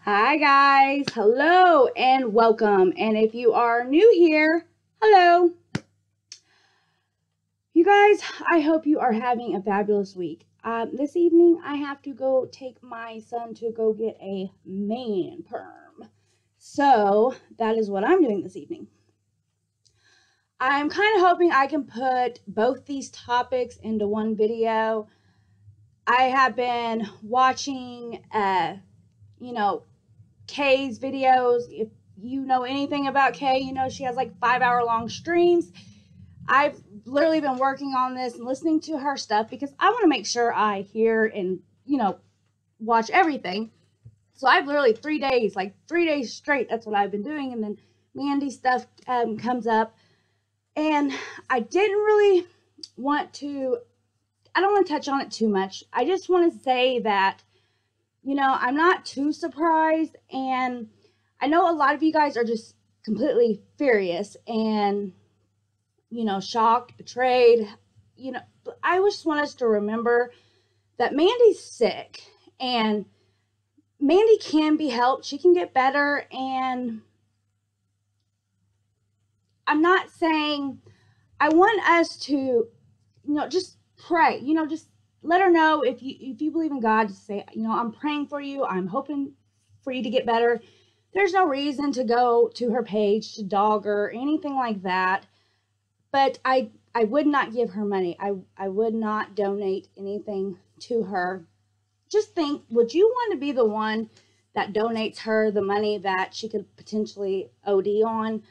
Hi guys, hello and welcome. And if you are new here, hello. You guys, I hope you are having a fabulous week. This evening, I have to go take my son to go get a man perm. So that is what I'm doing this evening. I'm kind of hoping I can put both these topics into one video. I have been watching, you know, Kay's videos. If you know anything about Kay, you know she has like 5 hour long streams. I've literally been working on this and listening to her stuff because I want to make sure I hear and, watch everything. So I've literally 3 days, like 3 days straight, that's what I've been doing. And then Mandy stuff comes up. And I didn't really want to, I don't want to touch on it too much. I just want to say that I'm not too surprised. And I know a lot of you guys are just completely furious and, shocked, betrayed. I just want us to remember that Mandy's sick and Mandy can be helped. She can get better. And I'm not saying, I want us to, just pray, just let her know if you believe in God, just say, I'm praying for you. I'm hoping for you to get better. There's no reason to go to her page to dog her or anything like that. But I would not give her money. I would not donate anything to her. Just think, would you want to be the one that donates her the money that she could potentially OD on?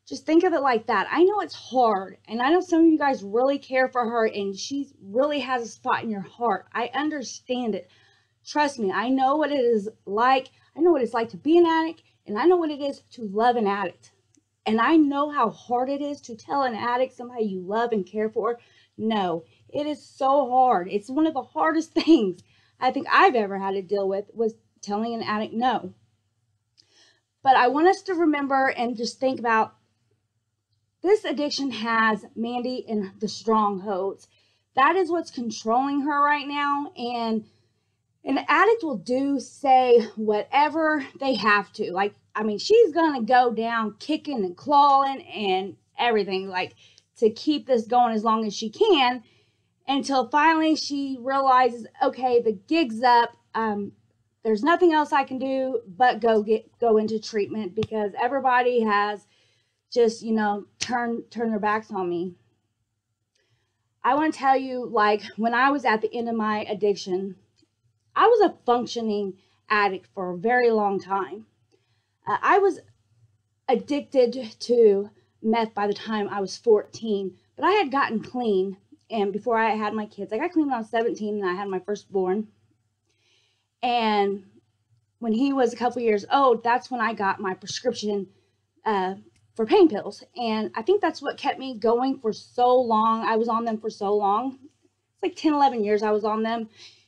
Just think of it like that. I know it's hard, and I know some of you guys really care for her, and she really has a spot in your heart. I understand it. Trust me, I know what it is like. I know what it's like to be an addict, and I know what it is to love an addict. And I know how hard it is to tell an addict, somebody you love and care for, no. It is so hard. It's one of the hardest things I think I've ever had to deal with, was telling an addict no. But I want us to remember and just think about, this addiction has Mandy in the strongholds. That is what's controlling her right now. And an addict will say whatever they have to. She's going to go down kicking and clawing and everything, to keep this going as long as she can, until finally she realizes, okay, the gig's up. There's nothing else I can do but go into treatment, because everybody has just, turn their backs on me. I want to tell you, when I was at the end of my addiction, I was a functioning addict for a very long time. I was addicted to meth by the time I was 14, but I had gotten clean. And before I had my kids, I got clean when I was 17 and I had my firstborn. And when he was a couple years old, that's when I got my prescription for pain pills. And I think that's what kept me going for so long. I was on them for so long. It's like 10, 11 years I was on them.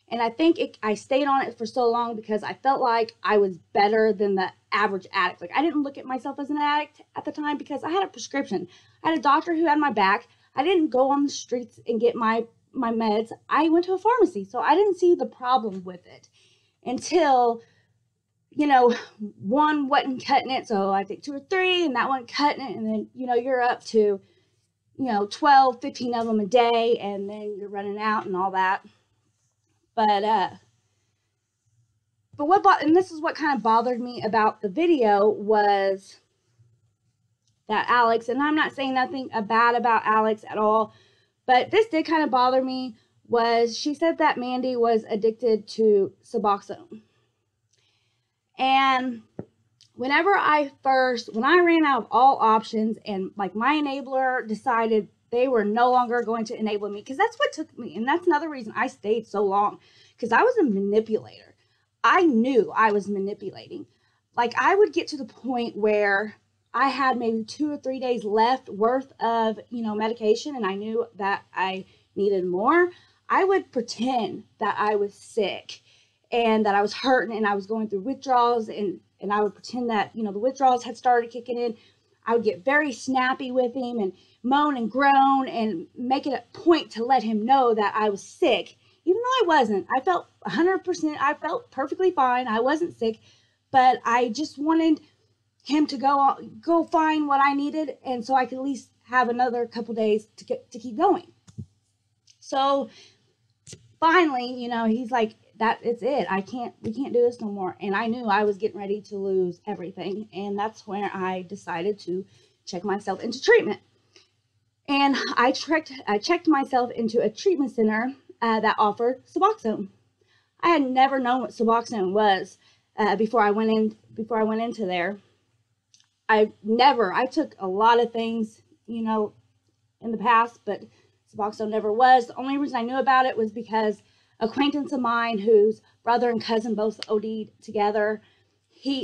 And I think I stayed on it for so long because I felt like I was better than the average addict. I didn't look at myself as an addict at the time because I had a prescription. I had a doctor who had my back. I didn't go on the streets and get my meds. I went to a pharmacy. So I didn't see the problem with it until, one wasn't cutting it. So I think 2 or 3, and that one cutting it. And then, you're up to, 12, 15 of them a day, and then you're running out and all that. But and this is what kind of bothered me about the video, was that Alex, and I'm not saying nothing bad about Alex at all, but this did kind of bother me, was she said that Mandy was addicted to suboxone. And when I ran out of all options, and my enabler decided they were no longer going to enable me, because that's what took me, and that's another reason I stayed so long, because I was a manipulator. I knew I was manipulating. I would get to the point where I had maybe 2 or 3 days left worth of, medication, and I knew that I needed more. I would pretend that I was sick and that I was hurting and I was going through withdrawals, and I would pretend that, the withdrawals had started kicking in. I would get very snappy with him and moan and groan and make it a point to let him know that I was sick, even though I wasn't. I felt 100%, I felt perfectly fine. I wasn't sick, but I just wanted him to go find what I needed, and so I could at least have another couple days to keep going. So finally, you know, he's like, that it's it. We can't do this no more. And I knew I was getting ready to lose everything. And that's when I decided to check myself into treatment. And I checked myself into a treatment center that offered suboxone. I had never known what suboxone was before I went into there. I took a lot of things, you know, in the past, but suboxone never was. The only reason I knew about it was because an acquaintance of mine whose brother and cousin both OD'd together,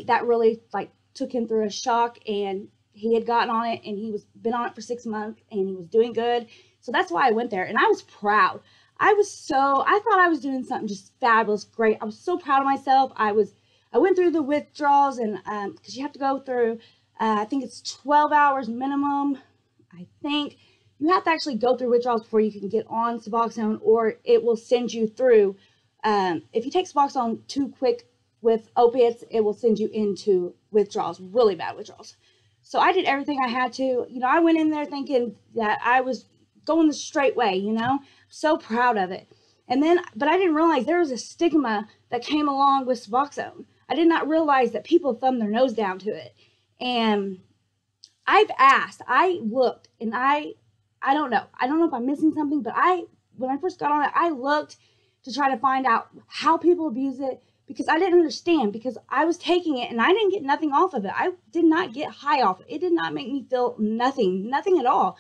that really like took him through a shock, and he had gotten on it, and he was been on it for 6 months, and he was doing good. So that's why I went there, and I was proud. I thought I was doing something just fabulous, great. I was so proud of myself. I went through the withdrawals, and because you have to go through, I think it's 12 hours minimum. I think you have to actually go through withdrawals before you can get on Suboxone, or it will send you through. If you take Suboxone too quick with opiates, it will send you into withdrawals, really bad withdrawals. So I did everything I had to. You know, I went in there thinking that I was going the straight way, you know, so proud of it. But I didn't realize there was a stigma that came along with Suboxone. I did not realize that people thumbed their nose down to it. And I looked, and I don't know if I'm missing something, but when I first got on it, I looked to try to find out how people abuse it, because I didn't understand, because I was taking it and I didn't get nothing off of it. I did not get high off it. It did not make me feel nothing at all.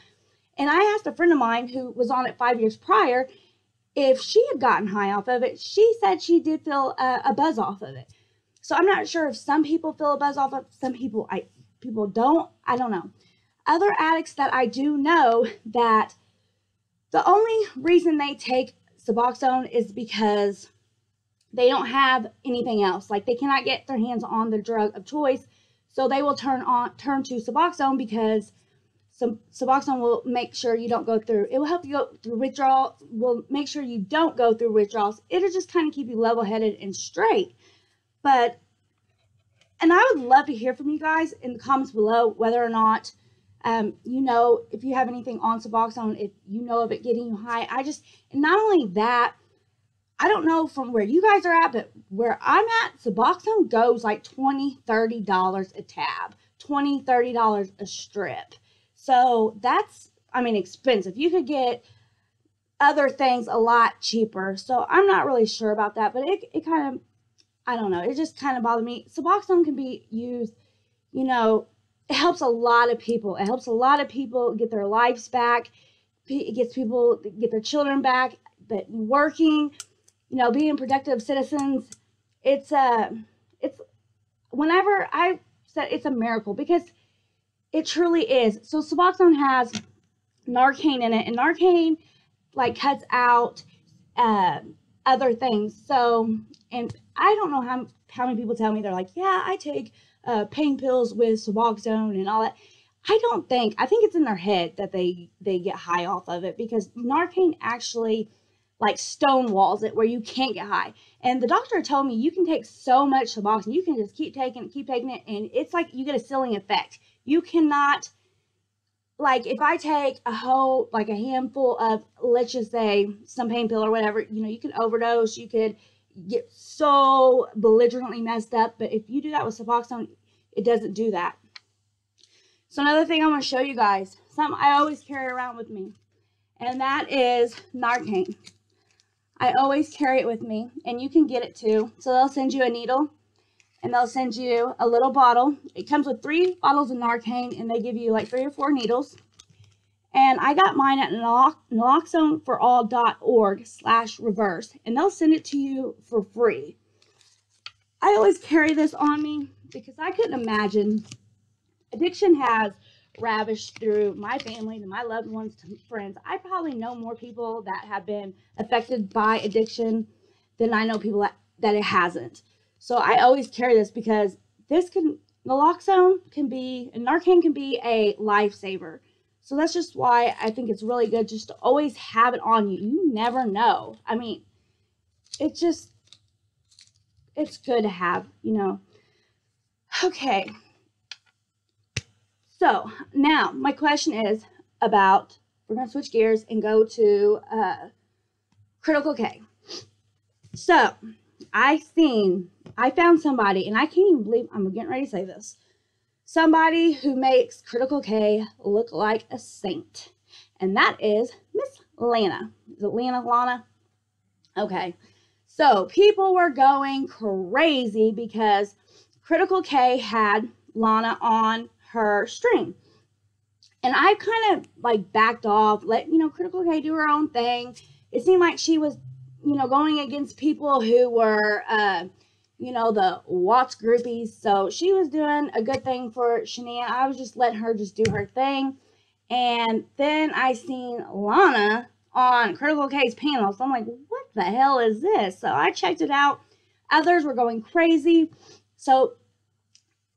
And I asked a friend of mine who was on it 5 years prior if she had gotten high off of it. She said she did feel a buzz off of it. So I'm not sure if some people feel a buzz off of it, some people don't. I don't know. Other addicts that I do know, that the only reason they take Suboxone is because they don't have anything else. Like, they cannot get their hands on the drug of choice, so they will turn to Suboxone, because Suboxone will make sure you don't go through. It will help you go through withdrawal. Will make sure you don't go through withdrawals. It'll just kind of keep you level-headed and straight. And I would love to hear from you guys in the comments below whether or not, you know, if you have anything on Suboxone, if you know of it getting you high. And not only that, I don't know from where you guys are at, but where I'm at, Suboxone goes like $20, $30 a tab, $20, $30 a strip. So that's, I mean, expensive. You could get other things a lot cheaper. So I'm not really sure about that, but it kind of, I don't know, it just kind of bothered me. Suboxone can be used, you know, it helps a lot of people. It helps a lot of people get their lives back. It gets people get their children back, but working, you know, being productive citizens. It's whenever I said it's a miracle, because it truly is. So Suboxone has Narcan in it, and Narcan like cuts out other things. So, and I don't know how many people tell me, they're like, yeah, I take pain pills with Suboxone and all that. I think it's in their head that they get high off of it, because Narcan actually like stonewalls it where you can't get high. And the doctor told me you can take so much Suboxone, you can just keep taking it, and it's like you get a ceiling effect. You cannot, like, if I take a handful of, let's just say, some pain pill or whatever, you know, you could overdose, you could get so belligerently messed up. But if you do that with Suboxone, it doesn't do that. So another thing I want to show you guys, something I always carry around with me, and that is Narcan. I always carry it with me, and you can get it too. So they'll send you a needle, and they'll send you a little bottle. It comes with 3 bottles of Narcan, and they give you like 3 or 4 needles. And I got mine at naloxoneforall.org/reverse, and they'll send it to you for free. I always carry this on me because I couldn't imagine. Addiction has ravished through my family, to my loved ones, to friends. I probably know more people that have been affected by addiction than I know people that it hasn't. So I always carry this, because naloxone can be, and Narcan can be a lifesaver. So that's just why I think it's really good just to always have it on you. You never know. I mean, it's good to have, you know. Okay. So now my question is about, we're going to switch gears and go to Critical K. So I found somebody, and I can't even believe I'm getting ready to say this. Somebody who makes Critical K look like a saint. And that is Miss Lana. Is it Lana? Okay. So people were going crazy because Critical K had Lana on her stream. And I kind of like backed off, let, Critical K do her own thing. It seemed like she was, going against people who were, the Watts groupies. So she was doing a good thing for Shania. I was just letting her just do her thing. And then I seen Lana on Critical K's panel. So I'm like, what the hell is this? So I checked it out. Others were going crazy. So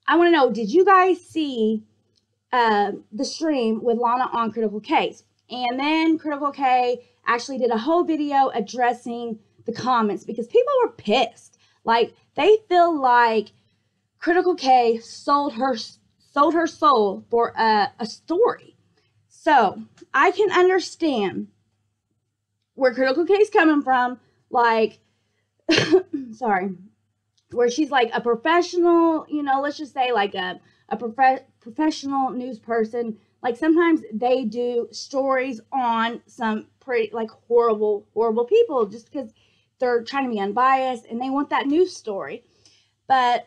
I want to know, did you guys see the stream with Lana on Critical K? And then Critical K actually did a whole video addressing the comments because people were pissed. Like, they feel like Critical K sold her soul for a story. So I can understand where Critical K is coming from. Like, sorry, where she's like a professional, let's just say like a professional news person. Like, sometimes they do stories on some pretty like horrible people just because they're trying to be unbiased and they want that news story. But,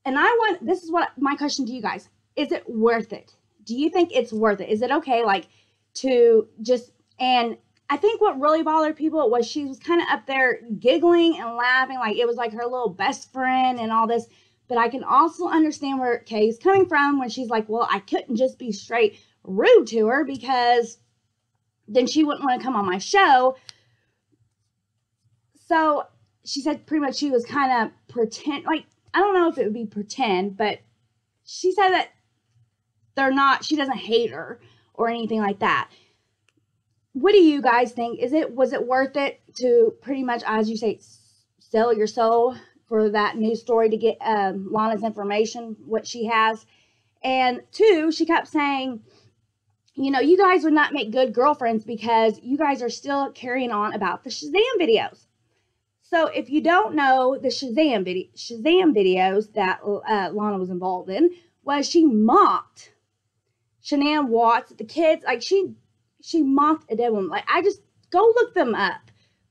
and this is what my question to you guys, is it worth it? Do you think it's worth it? Is it okay, like, to just, and I think what really bothered people was she was kind of up there giggling and laughing like it was like her little best friend and all this. But I can also understand where Kay's coming from when she's like, well, I couldn't just be straight rude to her because then she wouldn't want to come on my show. So she said pretty much she was kind of pretend, like, I don't know if it would be pretend, but she said that she doesn't hate her or anything like that. What do you guys think? Was it worth it to pretty much, as you say, sell your soul for that news story to get Lana's information, what she has? And two, she kept saying, you guys would not make good girlfriends because you guys are still carrying on about the Shazam videos. So if you don't know the Shazam videos that Lana was involved in, was she mocked Shania Watts, the kids, like she mocked a dead woman. Like, I just go look them up.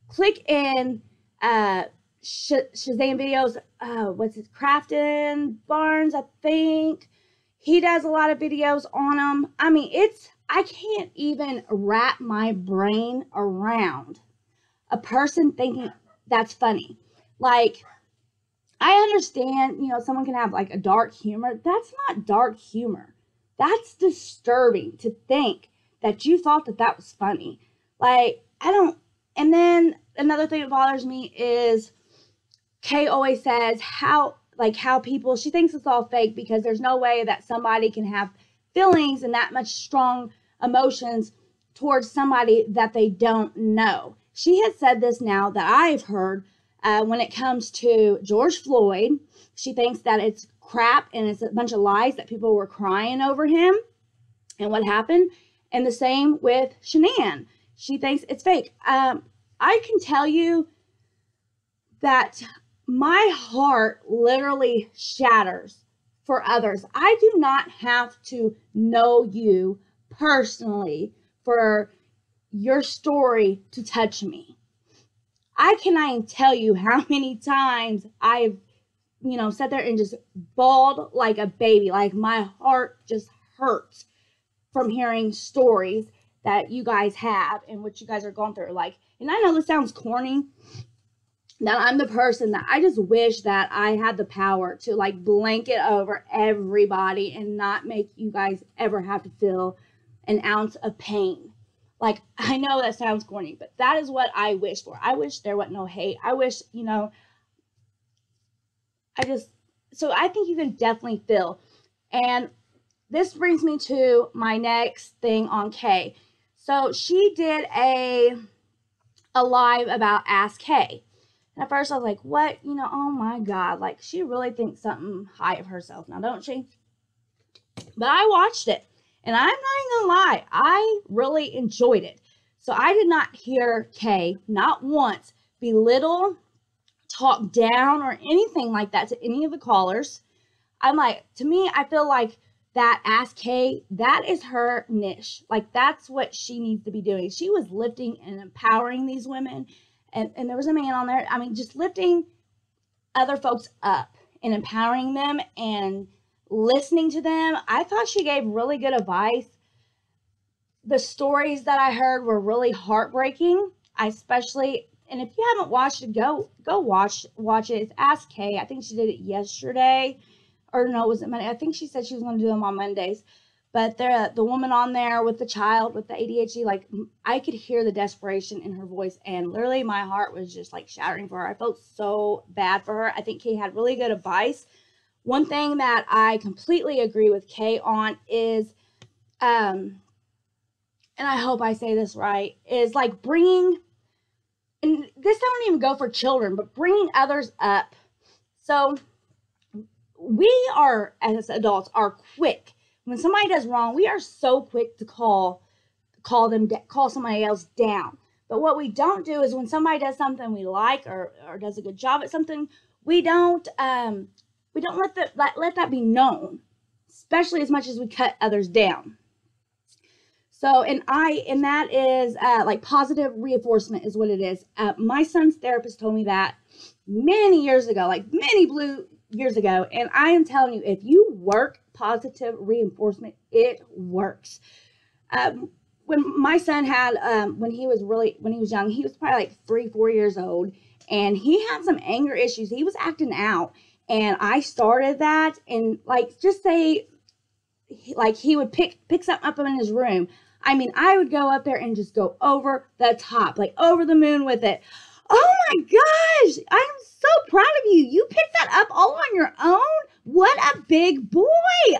Click in Shazam videos. What's it? Crafton Barnes, I think. He does a lot of videos on them. I mean, I can't even wrap my brain around a person thinking that's funny. Like, I understand, someone can have like a dark humor. That's not dark humor. That's disturbing to think that you thought that was funny. Like, and then another thing that bothers me is Kay always says how people, she thinks it's all fake because there's no way that somebody can have feelings and that much strong emotions towards somebody that they don't know. She has said this now that I've heard when it comes to George Floyd. She thinks that it's crap and it's a bunch of lies, that people were crying over him and what happened. And the same with Shanann. She thinks it's fake. I can tell you that my heart literally shatters for others. I do not have to know you personally for your story to touch me. I cannot even tell you how many times I've, sat there and just bawled like a baby. Like, my heart just hurts from hearing stories that you guys have and what you guys are going through. Like, and I know this sounds corny, that I'm the person that I just wish that I had the power to like blanket over everybody and not make you guys ever have to feel an ounce of pain. Like, I know that sounds corny, but that is what I wish for. I wish there wasn't no hate. I wish, so I think you can definitely feel. And this brings me to my next thing on Kay. So she did a live about Ask Kay. And at first I was like, what? Oh my God. Like, she really thinks something high of herself now, don't she? But I watched it. And I'm not even gonna lie, I really enjoyed it. So I did not hear Kay, not once, belittle, talk down, or anything like that to any of the callers. I'm like, to me, I feel like that Ask Kay, that is her niche. Like, that's what she needs to be doing. She was lifting and empowering these women. And there was a man on there, I mean, just lifting other folks up and empowering them and listening to them. I thought she gave really good advice. The stories that I heard were really heartbreaking. I especially, and if you haven't watched it, go watch it. It's Ask Kay. I think she did it yesterday, or no, was it Monday? I think she said she was going to do them on Mondays. But the woman on there with the child with the ADHD, like, I could hear the desperation in her voice, and literally my heart was just like shattering for her. I felt so bad for her. I think Kay had really good advice. One thing that I completely agree with Kay on is, and I hope I say this right, is like bringing, and this don't even go for children, but bringing others up. So we are, as adults, are quick. When somebody does wrong, we are so quick to call somebody else down. But what we don't do is when somebody does something we like or does a good job at something, we don't let that be known, especially as much as we cut others down. So, and that is like positive reinforcement is what it is. My son's therapist told me that many years ago, like many blue years ago. And I am telling you, if you work positive reinforcement, it works. When my son had, when he was young, he was probably like 3-4 years old, and he had some anger issues. He was acting out, and I started that, and like, just say, like, he would pick something up in his room. I mean, I would go up there and just go over the top, like over the moon with it. Oh my gosh, I am so proud of you. You picked that up all on your own? What a big boy.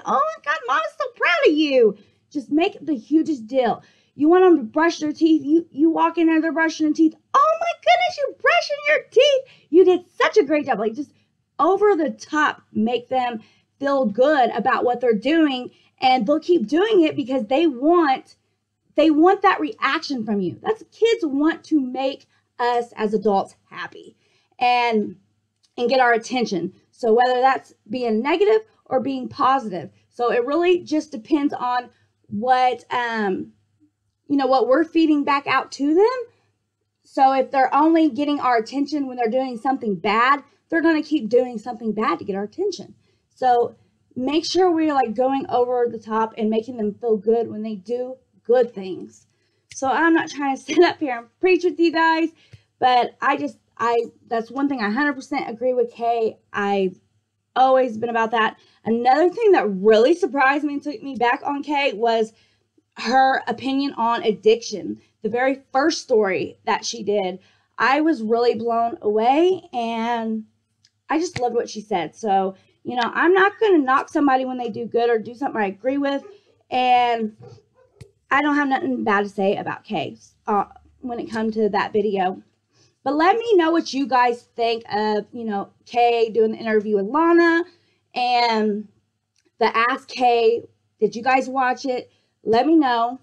Oh my God, Mom is so proud of you. Just make it the hugest deal. You want them to brush their teeth. You walk in there, they're brushing their teeth. Oh my goodness, you're brushing your teeth. You did such a great job. Like, just over the top, make them feel good about what they're doing. And they'll keep doing it because they want that reaction from you. That's, kids want to make us as adults happy and get our attention. So whether that's being negative or being positive. So it really just depends on what what we're feeding back out to them. So if they're only getting our attention when they're doing something bad, they're going to keep doing something bad to get our attention. So make sure we're like going over the top and making them feel good when they do good things. So I'm not trying to sit up here and preach with you guys, but that's one thing I 100% agree with Kay. I've always been about that. Another thing that really surprised me and took me back on Kay was her opinion on addiction. The very first story that she did, I was really blown away, and I just loved what she said. So, I'm not going to knock somebody when they do good or do something I agree with, and I don't have nothing bad to say about Kay when it comes to that video. But let me know what you guys think of, Kay doing the interview with Lana and the Ask Kay. Did you guys watch it? Let me know.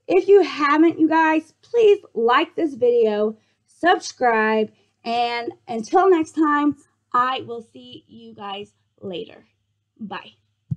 If you haven't, you guys, please like this video, subscribe, and until next time, I will see you guys later. Bye.